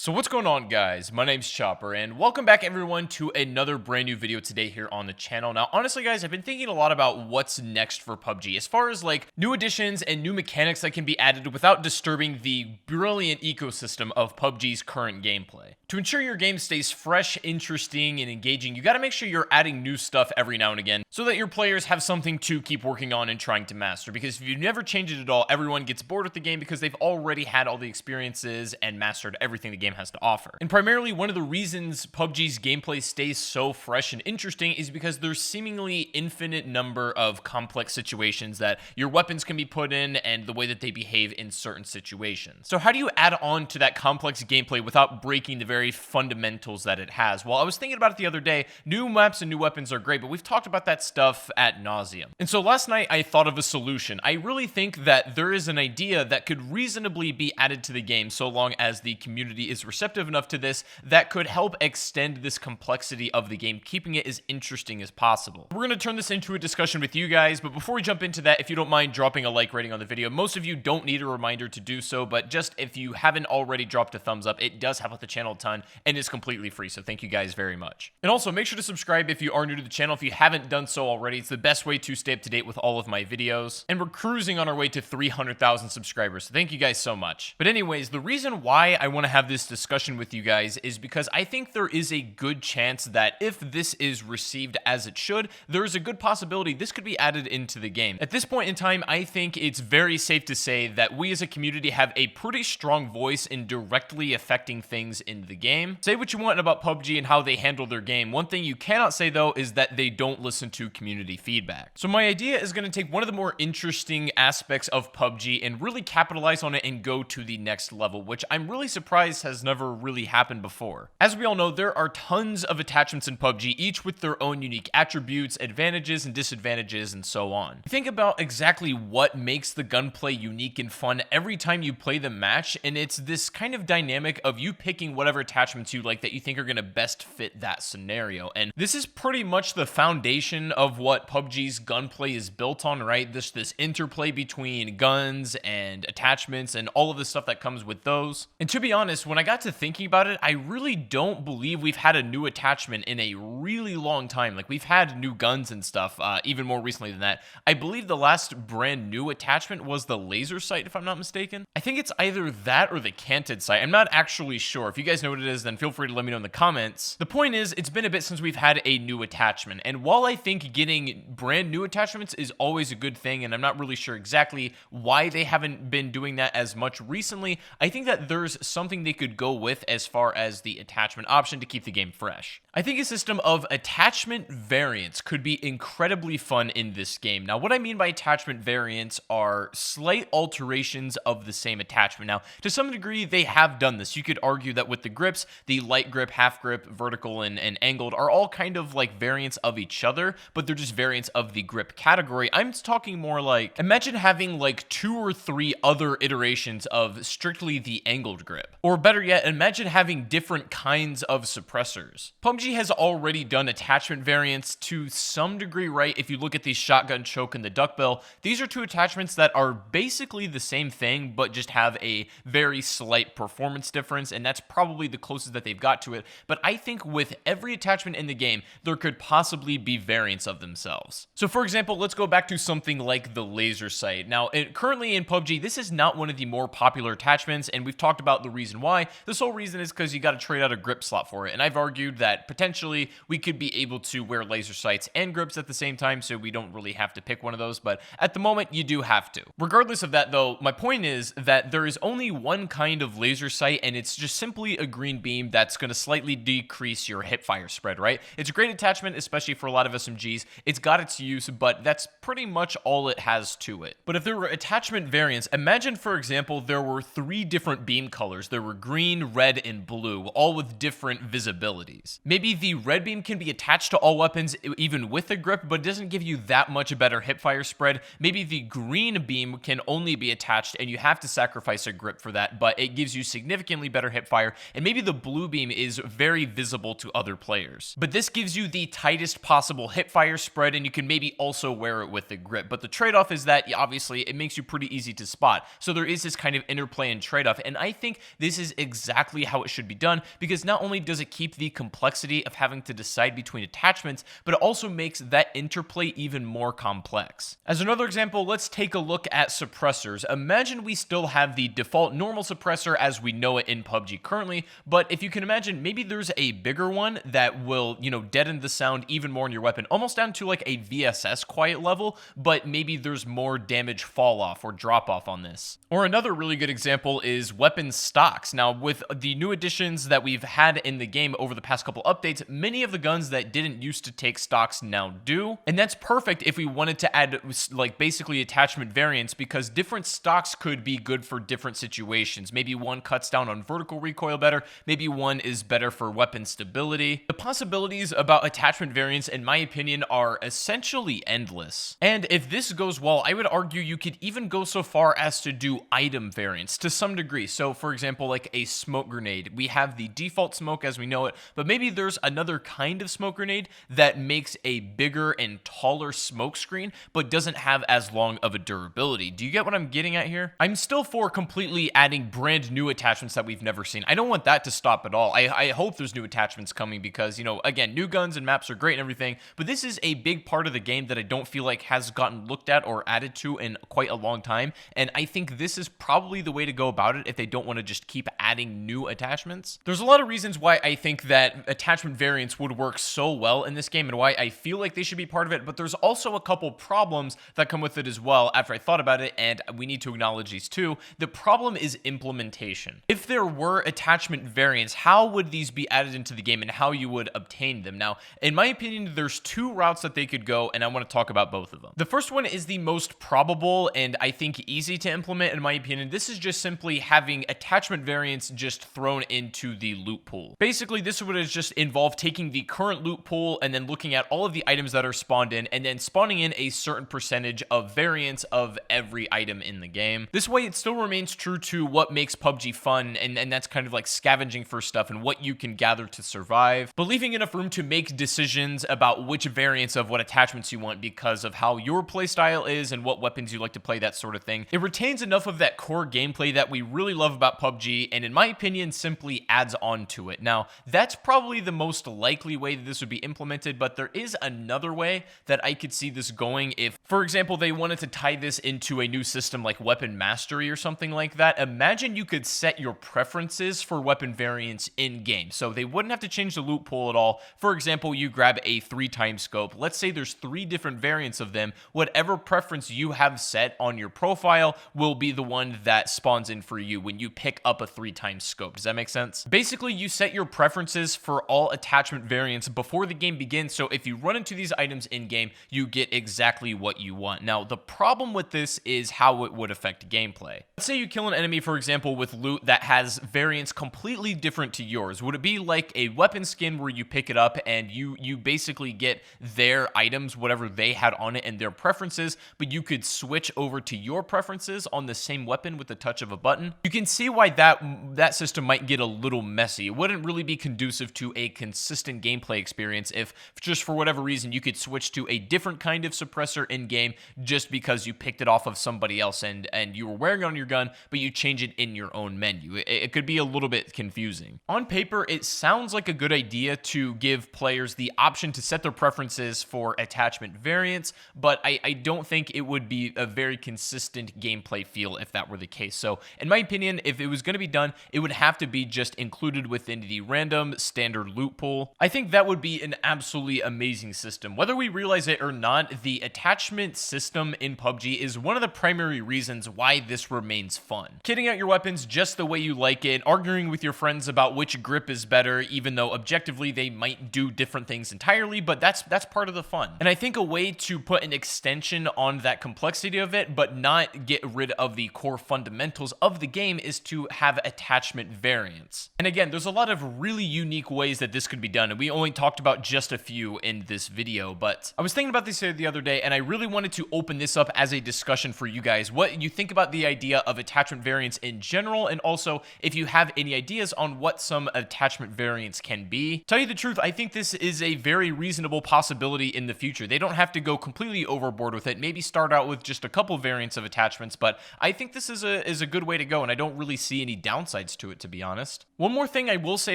So what's going on, guys? My name's Chopper, and welcome back everyone to another brand new video today here on the channel. Now, honestly, guys, I've been thinking a lot about what's next for PUBG as far as like new additions and new mechanics that can be added without disturbing the brilliant ecosystem of PUBG's current gameplay. To ensure your game stays fresh, interesting, and engaging, you gotta make sure you're adding new stuff every now and again so that your players have something to keep working on and trying to master. Because if you never change it at all, everyone gets bored with the game because they've already had all the experiences and mastered everything the game has to offer. And primarily, one of the reasons PUBG's gameplay stays so fresh and interesting is because there's seemingly infinite number of complex situations that your weapons can be put in and the way that they behave in certain situations. So how do you add on to that complex gameplay without breaking the very fundamentals that it has? Well, I was thinking about it the other day. New maps and new weapons are great, but we've talked about that stuff ad nauseum. And so last night I thought of a solution. I really think that there is an idea that could reasonably be added to the game so long as the community is receptive enough to this that could help extend this complexity of the game, keeping it as interesting as possible. We're going to turn this into a discussion with you guys, but before we jump into that, if you don't mind dropping a like rating on the video, most of you don't need a reminder to do so, but just if you haven't already dropped a thumbs up, it does help out the channel a ton and is completely free, so thank you guys very much. And also make sure to subscribe if you are new to the channel if you haven't done so already. It's the best way to stay up to date with all of my videos, and we're cruising on our way to 300,000 subscribers, so thank you guys so much. But anyways, the reason why I want to have this discussion with you guys is because I think there is a good chance that if this is received as it should, there is a good possibility this could be added into the game. At this point in time, I think it's very safe to say that we as a community have a pretty strong voice in directly affecting things in the game. Say what you want about PUBG and how they handle their game. One thing you cannot say though is that they don't listen to community feedback. So my idea is going to take one of the more interesting aspects of PUBG and really capitalize on it and go to the next level, which I'm really surprised has never really happened before. As we all know, there are tons of attachments in PUBG, each with their own unique attributes, advantages, and disadvantages, and so on. Think about exactly what makes the gunplay unique and fun every time you play the match, and it's this kind of dynamic of you picking whatever attachments you like that you think are going to best fit that scenario. And this is pretty much the foundation of what PUBG's gunplay is built on, right? This interplay between guns and attachments and all of the stuff that comes with those. And to be honest, when I got to thinking about it, I really don't believe we've had a new attachment in a really long time. Like, we've had new guns and stuff, even more recently than that. I believe the last brand new attachment was the laser sight, if I'm not mistaken. I think it's either that or the canted sight. I'm not actually sure. If you guys know what it is, then feel free to let me know in the comments. The point is, it's been a bit since we've had a new attachment, and while I think getting brand new attachments is always a good thing, and I'm not really sure exactly why they haven't been doing that as much recently, I think that there's something they could go with as far as the attachment option to keep the game fresh. I think a system of attachment variants could be incredibly fun in this game. Now, what I mean by attachment variants are slight alterations of the same attachment. Now, to some degree, they have done this. You could argue that with the grips, the light grip, half grip, vertical, and angled are all kind of like variants of each other, but they're just variants of the grip category. I'm talking more like, imagine having like 2 or 3 other iterations of strictly the angled grip. Or better yet, imagine having different kinds of suppressors. PUBG has already done attachment variants to some degree, right? If you look at the shotgun choke and the duckbill, these are 2 attachments that are basically the same thing, but just have a very slight performance difference, and that's probably the closest that they've got to it. But I think with every attachment in the game, there could possibly be variants of themselves. So for example, let's go back to something like the laser sight. Now, currently in PUBG, this is not one of the more popular attachments, and we've talked about the reason why. The sole reason is because you got to trade out a grip slot for it, and I've argued that potentially we could be able to wear laser sights and grips at the same time, so we don't really have to pick one of those, but at the moment you do have to. Regardless of that though, my point is that there is only one kind of laser sight, and it's just simply a green beam that's going to slightly decrease your hip fire spread, right? It's a great attachment, especially for a lot of SMGs. It's got its use, but that's pretty much all it has to it. But if there were attachment variants, imagine for example there were 3 different beam colors. There were green, red, and blue, all with different visibilities. Maybe the red beam can be attached to all weapons even with a grip, but it doesn't give you that much better hip fire spread. Maybe the green beam can only be attached and you have to sacrifice a grip for that, but it gives you significantly better hip fire. And maybe the blue beam is very visible to other players, but this gives you the tightest possible hip fire spread, and you can maybe also wear it with a grip. But the trade-off is that obviously it makes you pretty easy to spot. So there is this kind of interplay and trade-off, and I think this is exactly how it should be done, because not only does it keep the complexity of having to decide between attachments, but it also makes that interplay even more complex. As another example, let's take a look at suppressors. Imagine we still have the default normal suppressor as we know it in PUBG currently, but if you can imagine, maybe there's a bigger one that will, deaden the sound even more in your weapon, almost down to like a VSS quiet level, but maybe there's more damage fall off or drop off on this. Or another really good example is weapon stocks. Now, with the new additions that we've had in the game over the past couple updates, many of the guns that didn't used to take stocks now do, and that's perfect if we wanted to add like basically attachment variants, because different stocks could be good for different situations. Maybe one cuts down on vertical recoil better, maybe one is better for weapon stability. The possibilities about attachment variants, in my opinion, are essentially endless. And if this goes well, I would argue you could even go so far as to do item variants to some degree. So for example, like a smoke grenade, we have the default smoke as we know it, but maybe there's another kind of smoke grenade that makes a bigger and taller smoke screen, but doesn't have as long of a durability. Do you get what I'm getting at here? I'm still for completely adding brand new attachments that we've never seen. I don't want that to stop at all. I hope there's new attachments coming because, again, new guns and maps are great and everything, but this is a big part of the game that I don't feel like has gotten looked at or added to in quite a long time, and I think this is probably the way to go about it if they don't want to just keep adding new attachments. There's a lot of reasons why I think that attachment variants would work so well in this game and why I feel like they should be part of it, but there's also a couple problems that come with it as well after I thought about it, and we need to acknowledge these too. The problem is implementation. If there were attachment variants, how would these be added into the game and how you would obtain them? Now, in my opinion, there's two routes that they could go, and I want to talk about both of them. The first one is the most probable and I think easy to implement in my opinion. This is just simply having attachment variants just thrown into the loot pool. Basically, this would just involve taking the current loot pool and then looking at all of the items that are spawned in and then spawning in a certain percentage of variants of every item in the game. This way, it still remains true to what makes PUBG fun, and that's kind of like scavenging for stuff and what you can gather to survive, but leaving enough room to make decisions about which variants of what attachments you want because of how your playstyle is and what weapons you like to play, that sort of thing. It retains enough of that core gameplay that we really love about PUBG, and in my opinion, simply adds on to it. Now, that's probably the most likely way that this would be implemented, but there is another way that I could see this going if, for example, they wanted to tie this into a new system like Weapon Mastery or something like that. Imagine you could set your preferences for weapon variants in-game, so they wouldn't have to change the loot pool at all. For example, you grab a 3x scope. Let's say there's 3 different variants of them. Whatever preference you have set on your profile will be the one that spawns in for you when you pick up a 3x scope. Does that make sense? Basically, you set your preferences for all attachment variants before the game begins, so if you run into these items in-game, you get exactly what you want. Now, the problem with this is how it would affect gameplay. Let's say you kill an enemy, for example, with loot that has variants completely different to yours. Would it be like a weapon skin where you pick it up and you basically get their items, whatever they had on it and their preferences, but you could switch over to your preferences on the same weapon with the touch of a button? You can see why that system might get a little messy. It wouldn't really be conducive to a consistent gameplay experience if just for whatever reason you could switch to a different kind of suppressor in-game just because you picked it off of somebody else and you were wearing it on your gun, but you change it in your own menu. It could be a little bit confusing. On paper, it sounds like a good idea to give players the option to set their preferences for attachment variants, but I don't think it would be a very consistent gameplay feel if that were the case. So in my opinion, if it was going to be done, it would have to be just included within the random standard loot pool. I think that would be an absolutely amazing system. Whether we realize it or not, the attachment system in PUBG is one of the primary reasons why this remains fun. Kitting out your weapons just the way you like it, arguing with your friends about which grip is better, even though objectively they might do different things entirely, but that's part of the fun. And I think a way to put an extension on that complexity of it, but not get rid of the core fundamentals of the game, is to have attachment variants. And again, there's a lot of really unique ways that this could be done, and we only talked about just a few in this video, but I was thinking about this the other day, and I really wanted to open this up as a discussion for you guys. What you think about the idea of attachment variants in general, and also if you have any ideas on what some attachment variants can be. Tell you the truth, I think this is a very reasonable possibility in the future. They don't have to go completely overboard with it. Maybe start out with just a couple variants of attachments, but I think this is a good way to go, and I don't really see any downside downsides to it, to be honest. One more thing I will say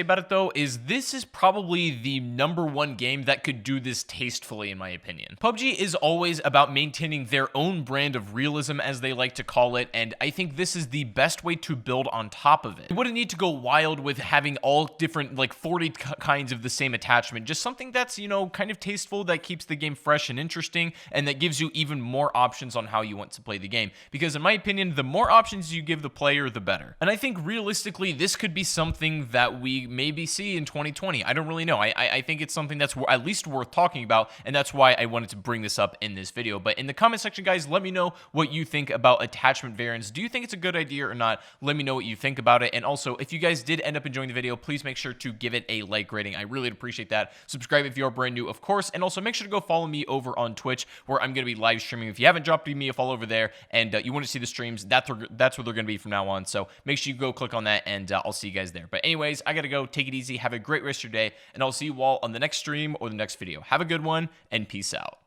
about it though is this is probably the #1 game that could do this tastefully, in my opinion. PUBG is always about maintaining their own brand of realism, as they like to call it, and I think this is the best way to build on top of it. You wouldn't need to go wild with having all different, like 40 kinds of the same attachment, just something that's, you know, kind of tasteful, that keeps the game fresh and interesting, and that gives you even more options on how you want to play the game. Because in my opinion, the more options you give the player, the better. And I think realistically, this could be something that we maybe see in 2020. I don't really know. I think it's something that's at least worth talking about, and that's why I wanted to bring this up in this video. But in the comment section, guys, let me know what you think about attachment variants. Do you think it's a good idea or not? Let me know what you think about it. And also, if you guys did end up enjoying the video, please make sure to give it a like rating. I really appreciate that. Subscribe if you're brand new, of course, and also make sure to go follow me over on Twitch, where I'm going to be live streaming. If you haven't dropped me a follow over there and you want to see the streams, that's where they're going to be from now on. So make sure you go click on that, and I'll see you guys there. But anyways, I got to go. Take it easy. Have a great rest of your day, and I'll see you all on the next stream or the next video. Have a good one, and peace out.